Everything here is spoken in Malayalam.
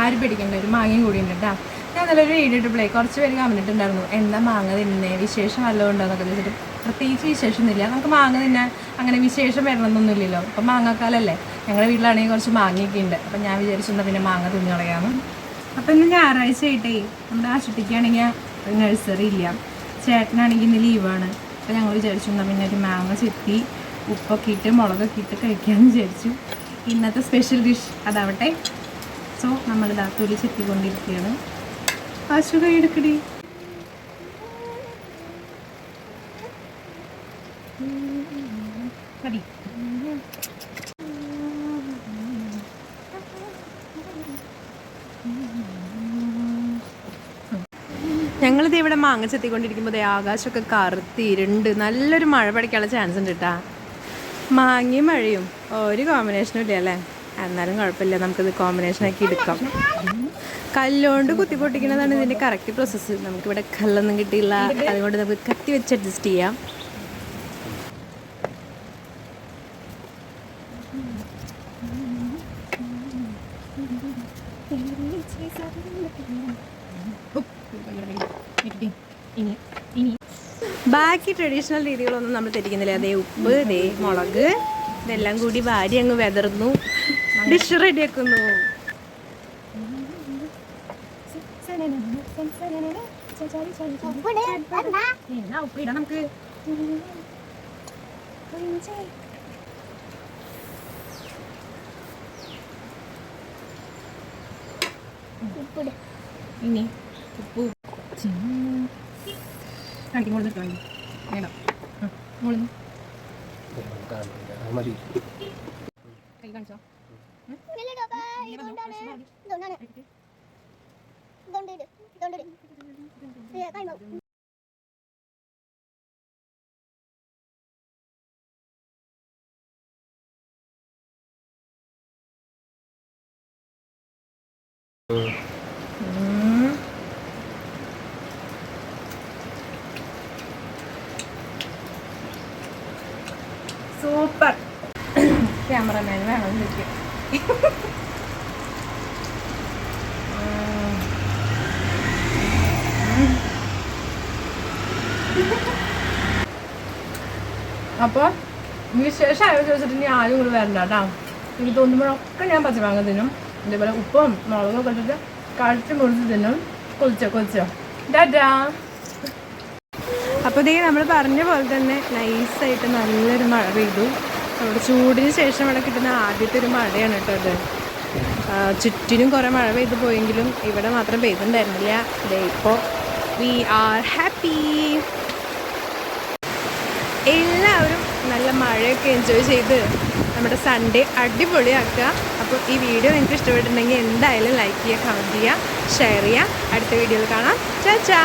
ആരും പേടിക്കണ്ട, ഒരു മാങ്ങയും കൂടി ഉണ്ട് കേട്ടോ. ഞാൻ നല്ലൊരു വീഡിയോ ഇട്ടപ്പോഴേ കുറച്ച് പേര് കമന്നിട്ടുണ്ടായിരുന്നു, എന്താ മാങ്ങ തിന്നേ, വിശേഷം വല്ലതും ഉണ്ടോ എന്നൊക്കെ ചോദിച്ചിട്ട്. പ്രത്യേകിച്ച് വിശേഷമൊന്നുമില്ല, നമുക്ക് മാങ്ങ തിന്നാൻ അങ്ങനെ വിശേഷം വരണമെന്നൊന്നുമില്ലല്ലോ. അപ്പം മാങ്ങാക്കാലല്ലേ, ഞങ്ങളുടെ വീട്ടിലാണെങ്കിൽ കുറച്ച് മാങ്ങയൊക്കെ ഉണ്ട്. അപ്പം ഞാൻ വിചാരിച്ചെന്നാൽ പിന്നെ മാങ്ങ തിന്നു കളയാമെന്ന്. അപ്പം ഇന്ന് ഞായറാഴ്ച ആയിട്ടേ നമ്മുടെ ആശുട്ടിക്കാണെങ്കിൽ നഴ്സറി ഇല്ല, ചേട്ടനാണെങ്കിൽ ഇന്ന് ലീവാണ്. അപ്പോൾ ഞങ്ങൾ വിചാരിച്ചു എന്നാൽ പിന്നെ ഒരു മാങ്ങ ചെത്തി ഉപ്പൊക്കെ ഇട്ട് മുളകൊക്കെ ഇട്ട് കഴിക്കാമെന്ന് വിചാരിച്ചു. ഇന്നത്തെ സ്പെഷ്യൽ ഡിഷ് അതാവട്ടെ. സോ നമ്മളിതാ തൊലി ചെത്തിക്കൊണ്ടിരിക്കുകയാണ്. ആശു കൈ എടുക്കടി. മതി. ഞങ്ങളിത് ഇവിടെ മാങ്ങ ചെത്തിക്കൊണ്ടിരിക്കുമ്പോൾ ആകാശമൊക്കെ കറുത്തിരുണ്ട്, നല്ലൊരു മഴ പഠിക്കാനുള്ള ചാൻസ് ഉണ്ട് കേട്ടാ. മാങ്ങയും മഴയും ഒരു കോമ്പിനേഷനും ഇല്ല അല്ലേ, എന്നാലും കുഴപ്പമില്ല, നമുക്കിത് കോമ്പിനേഷനാക്കി എടുക്കാം. കല്ലുകൊണ്ട് കുത്തി പൊട്ടിക്കുന്നതാണ് ഇതിൻ്റെ കറക്റ്റ് പ്രോസസ്സ്. നമുക്കിവിടെ കല്ലൊന്നും കിട്ടിയില്ല, അതുകൊണ്ട് നമുക്ക് കത്തി വെച്ച് അഡ്ജസ്റ്റ് ചെയ്യാം. ബാക്കി ട്രഡീഷണൽ രീതികളൊന്നും നമ്മൾ തെറ്റിക്കുന്നില്ല. അതേ ഉപ്പ്, ദേ മുളക്, ഇതെല്ലാം കൂടി വാരി അങ്ങ് വെതറുന്നു, ഡിഷ് റെഡിയാക്കുന്നു. ഉപ്പിടാം നമുക്ക്. ഇനി ഉപ്പ് കാണിക്കും കൊടുത്തിട്ടോ വേണം. കൈ കാണിച്ചോ. സൂപ്പർ. ക്യാമറമാൻ വേണം ചോദിക്കും. അപ്പോൾ വിശേഷമായോ ചോദിച്ചിട്ട് ഇനി ആരും കൂടി വരണ്ട കേട്ടോ. എനിക്ക് തോന്നുമ്പോഴൊക്കെ ഞാൻ പച്ചമാങ്ങ തിന്നും, ഇതേപോലെ ഉപ്പും മുളകൊക്കെ ഇട്ടിട്ട് കഴിച്ച് മുറിച്ച് തിന്നും. കൊതിച്ചോ ഡാറ്റാ. അപ്പോൾ ഇതേ നമ്മൾ പറഞ്ഞ പോലെ തന്നെ നൈസായിട്ട് നല്ലൊരു മഴ പെയ്തു. നമ്മുടെ ചൂടിന് ശേഷം ഇവിടെ കിട്ടുന്ന ആദ്യത്തെ ഒരു മഴയാണ് കേട്ടോ ഇത്. ചുറ്റിനും കുറേ മഴ പെയ്തു പോയെങ്കിലും ഇവിടെ മാത്രം പെയ്തിട്ടുണ്ടായിരുന്നില്ല. ഇതേ ഇപ്പോൾ വി ആർ ഹാപ്പി. എല്ലാവരും നല്ല മഴയൊക്കെ എൻജോയ് ചെയ്ത് നമ്മുടെ സൺഡേ അടിപൊളിയാക്കുക. അപ്പോൾ ഈ വീഡിയോ നിങ്ങൾക്ക് ഇഷ്ടപ്പെട്ടിട്ടുണ്ടെങ്കിൽ എന്തായാലും ലൈക്ക് ചെയ്യുക, കമൻറ്റ് ചെയ്യുക, ഷെയർ ചെയ്യുക. അടുത്ത വീഡിയോയിൽ കാണാം. ചാ